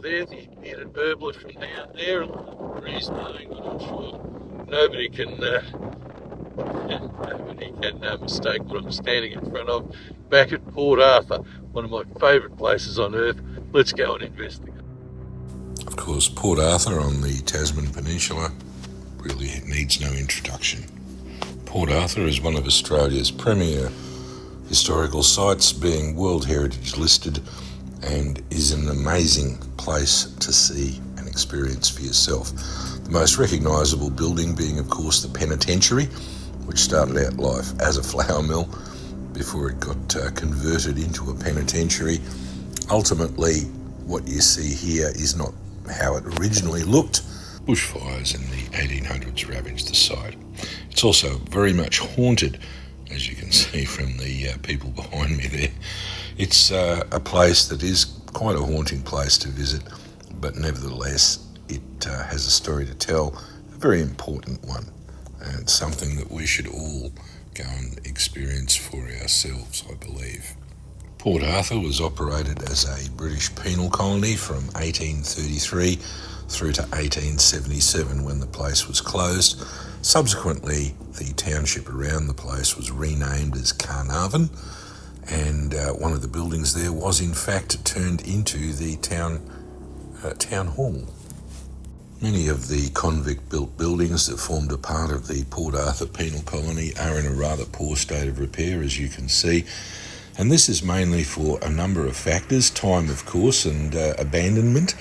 there's the bearded burbler from down there, and the breeze blowing, but I'm sure nobody can mistake what I'm standing in front of back at Port Arthur, one of my favourite places on earth. Let's go and investigate. Of course, Port Arthur on the Tasman Peninsula really needs no introduction. Port Arthur is one of Australia's premier historical sites, being World Heritage listed, and is an amazing place to see and experience for yourself. The most recognisable building being, of course, the penitentiary, which started out life as a flour mill before it got converted into a penitentiary. Ultimately, what you see here is not how it originally looked. Bushfires in the 1800s ravaged the site. It's also very much haunted, as you can see from the people behind me there. It's a place that is quite a haunting place to visit, but nevertheless it has a story to tell, a very important one, and something that we should all go and experience for ourselves, I believe. Port Arthur was operated as a British penal colony from 1833 through to 1877, when the place was closed. Subsequently, the township around the place was renamed as Carnarvon, and one of the buildings there was in fact turned into the town hall. Many of the convict-built buildings that formed a part of the Port Arthur penal colony are in a rather poor state of repair, as you can see, and this is mainly for a number of factors: time, of course, and abandonment,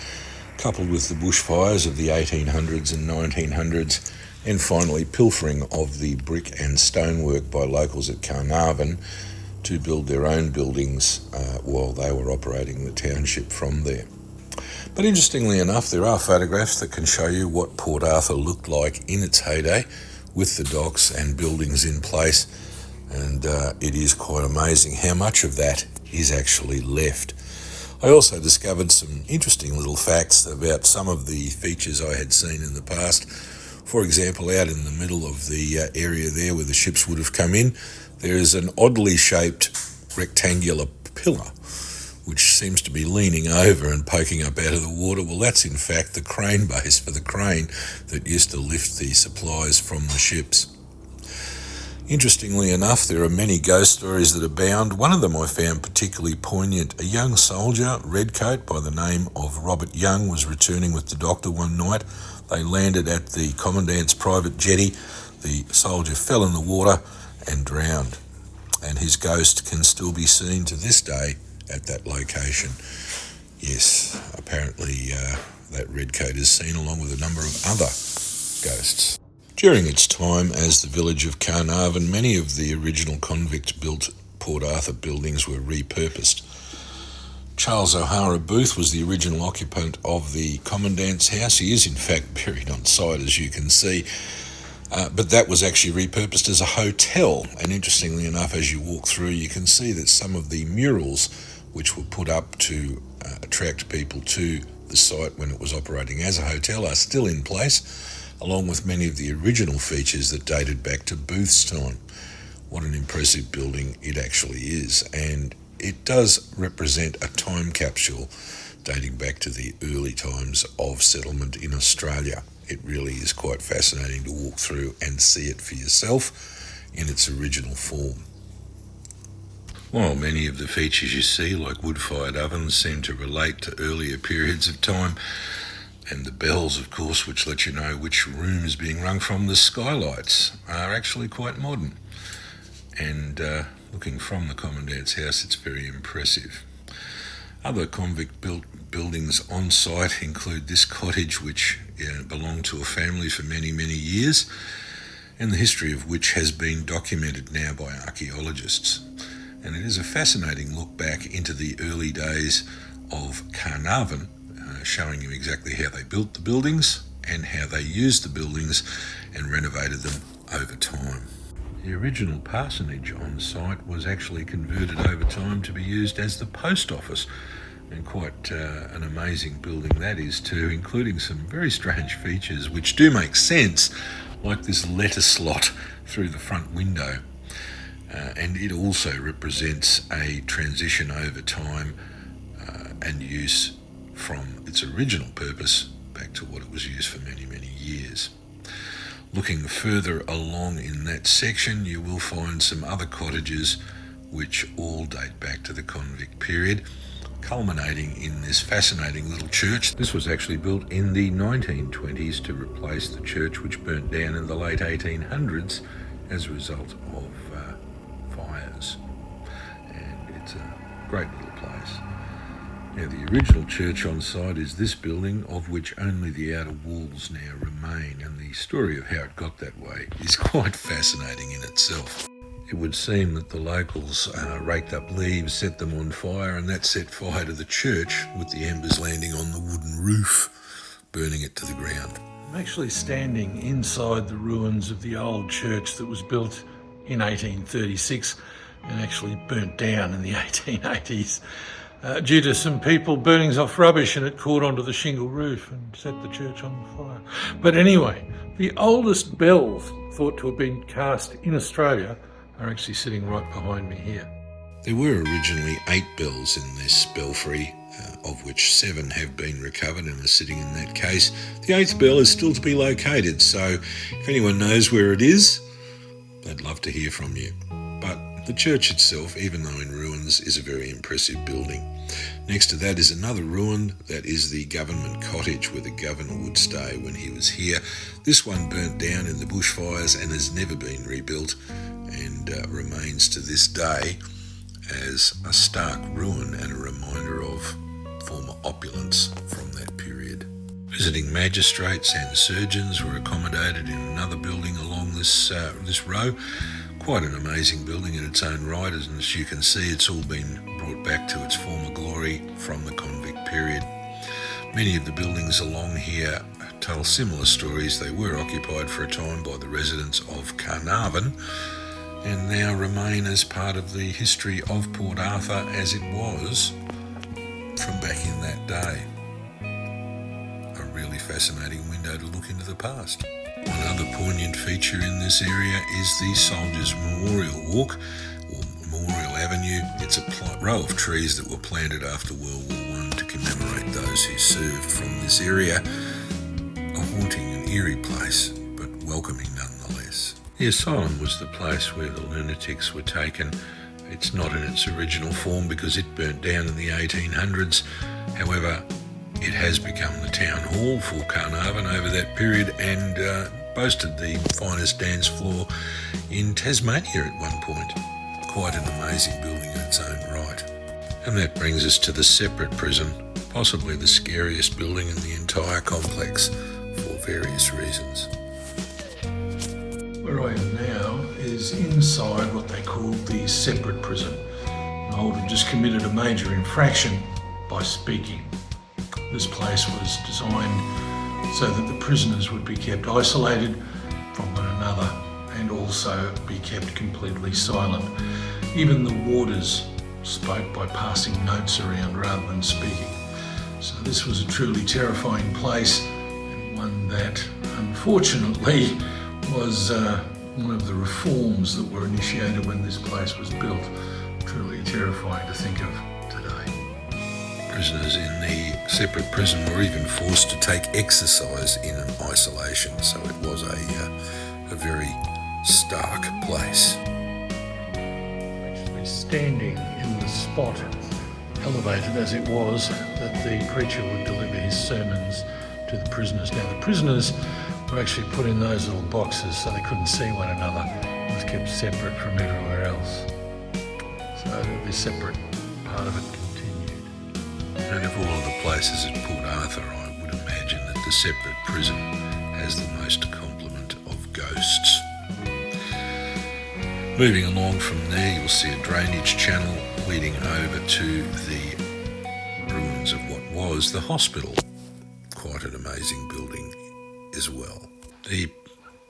coupled with the bushfires of the 1800s and 1900s, and finally pilfering of the brick and stonework by locals at Carnarvon to build their own buildings while they were operating the township from there. But interestingly enough, there are photographs that can show you what Port Arthur looked like in its heyday, with the docks and buildings in place, and it is quite amazing how much of that is actually left. I also discovered some interesting little facts about some of the features I had seen in the past. For example, out in the middle of the area there where the ships would have come in, there is an oddly shaped rectangular pillar which seems to be leaning over and poking up out of the water. Well, that's in fact the crane base for the crane that used to lift the supplies from the ships. Interestingly enough, there are many ghost stories that abound. One of them I found particularly poignant. A young soldier, redcoat, by the name of Robert Young, was returning with the doctor one night. They landed at the commandant's private jetty. The soldier fell in the water and drowned, and his ghost can still be seen to this day at that location. Yes, apparently that redcoat is seen along with a number of other ghosts. During its time as the village of Carnarvon, many of the original convict-built Port Arthur buildings were repurposed. Charles O'Hara Booth was the original occupant of the Commandant's house. He is in fact buried on site, as you can see, but that was actually repurposed as a hotel. And interestingly enough, as you walk through, you can see that some of the murals which were put up to attract people to the site when it was operating as a hotel are still in place, along with many of the original features that dated back to Booth's time. What an impressive building it actually is, and it does represent a time capsule dating back to the early times of settlement in Australia. It really is quite fascinating to walk through and see it for yourself in its original form. While many of the features you see, like wood-fired ovens, seem to relate to earlier periods of time, and the bells, of course, which let you know which room is being rung from, the skylights are actually quite modern. And looking from the Commandant's house, it's very impressive. Other convict-built buildings on site include this cottage, which belonged to a family for many, many years, and the history of which has been documented now by archaeologists. And it is a fascinating look back into the early days of Carnarvon, showing you exactly how they built the buildings and how they used the buildings and renovated them over time. The original parsonage on site was actually converted over time to be used as the post office, and quite an amazing building that is too, including some very strange features which do make sense, like this letter slot through the front window. And it also represents a transition over time and use from its its original purpose back to what it was used for many, many years. Looking further along in that section, you will find some other cottages which all date back to the convict period, culminating in this fascinating little church. This was actually built in the 1920s to replace the church which burnt down in the late 1800s as a result of fires. And it's a great little place. Now, the original church on site is this building, of which only the outer walls now remain, and the story of how it got that way is quite fascinating in itself. It would seem that the locals raked up leaves, set them on fire, and that set fire to the church, with the embers landing on the wooden roof, burning it to the ground. I'm actually standing inside the ruins of the old church that was built in 1836 and actually burnt down in the 1880s. Due to some people burning off rubbish, and it caught onto the shingle roof and set the church on fire. But anyway, the oldest bells thought to have been cast in Australia are actually sitting right behind me here. There were originally 8 bells in this belfry, of which 7 have been recovered and are sitting in that case. The 8th bell is still to be located, so if anyone knows where it is, I'd love to hear from you. But the church itself, even though in ruins, is a very impressive building. Next to that is another ruin, that is the government cottage where the governor would stay when he was here. This one burnt down in the bushfires and has never been rebuilt, and remains to this day as a stark ruin and a reminder of former opulence from that period. Visiting magistrates and surgeons were accommodated in another building along this row. Quite an amazing building in its own right, and as you can see, it's all been brought back to its former glory from the convict period. Many of the buildings along here tell similar stories. They were occupied for a time by the residents of Carnarvon and now remain as part of the history of Port Arthur as it was from back in that day. A really fascinating window to look into the past. One other poignant feature in this area is the Soldiers' Memorial Walk, or Memorial Avenue. It's a row of trees that were planted after World War I to commemorate those who served from this area. A haunting and eerie place, but welcoming nonetheless. The asylum was the place where the lunatics were taken. It's not in its original form because it burnt down in the 1800s. However, it has become the town hall for Carnarvon over that period and boasted the finest dance floor in Tasmania at one point. Quite an amazing building in its own right. And that brings us to the separate prison, possibly the scariest building in the entire complex for various reasons. Where I am now is inside what they call the separate prison. Noel had just committed a major infraction by speaking. This place was designed so that the prisoners would be kept isolated from one another and also be kept completely silent. Even the warders spoke by passing notes around rather than speaking. So this was a truly terrifying place, and one that unfortunately was one of the reforms that were initiated when this place was built. Truly terrifying to think of today. Prisoners in the separate prison were even forced to take exercise in an isolation, so it was a very stark place. Actually standing in the spot, elevated as it was, that the preacher would deliver his sermons to the prisoners. Now the prisoners were actually put in those little boxes so they couldn't see one another. It was kept separate from everywhere else. So the separate part of it continued. And of all of the places at Port Arthur, I would imagine that the separate prison has the most complement of ghosts. Moving along from there, you'll see a drainage channel leading over to the ruins of what was the hospital. Quite an amazing building as well. The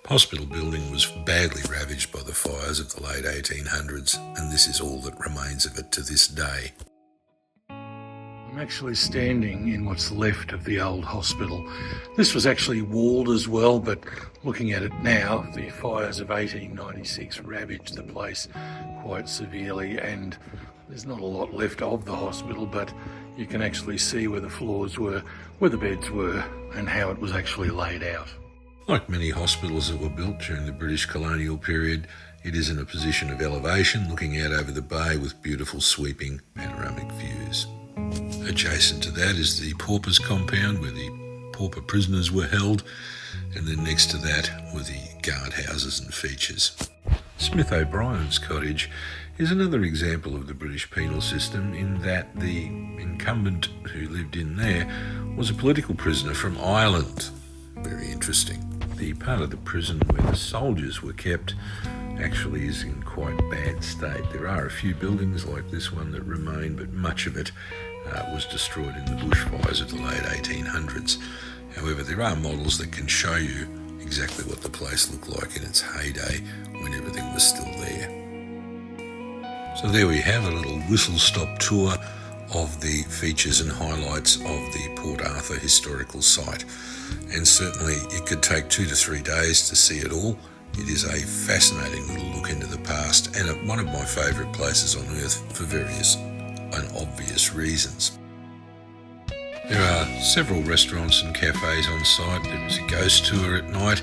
hospital building was badly ravaged by the fires of the late 1800s, and this is all that remains of it to this day. I'm actually standing in what's left of the old hospital. This was actually walled as well, but looking at it now, the fires of 1896 ravaged the place quite severely, and there's not a lot left of the hospital, but you can actually see where the floors were, where the beds were, and how it was actually laid out. Like many hospitals that were built during the British colonial period, it is in a position of elevation, looking out over the bay with beautiful sweeping panoramic views. Adjacent to that is the paupers compound where the pauper prisoners were held, and then next to that were the guardhouses and features. Smith O'Brien's cottage is another example of the British penal system in that the incumbent who lived in there was a political prisoner from Ireland. Very interesting. The part of the prison where the soldiers were kept actually is in quite bad state. There are a few buildings like this one that remain, but much of it was destroyed in the bushfires of the late 1800s. However, there are models that can show you exactly what the place looked like in its heyday when everything was still there. So there we have a little whistle-stop tour of the features and highlights of the Port Arthur historical site. And certainly it could take 2 to 3 days to see it all. It is a fascinating little look into the past and one of my favourite places on earth for various and obvious reasons. There are several restaurants and cafes on site. There is a ghost tour at night,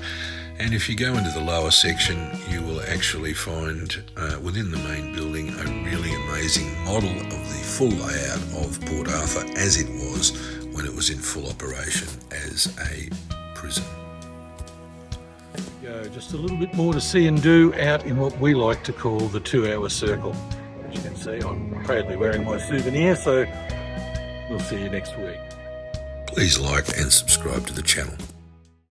and if you go into the lower section you will actually find within the main building a really amazing model of the full layout of Port Arthur as it was when it was in full operation as a prison. Just a little bit more to see and do out in what we like to call the 2-hour circle. As you can see, I'm proudly wearing my souvenir, so we'll see you next week. Please like and subscribe to the channel.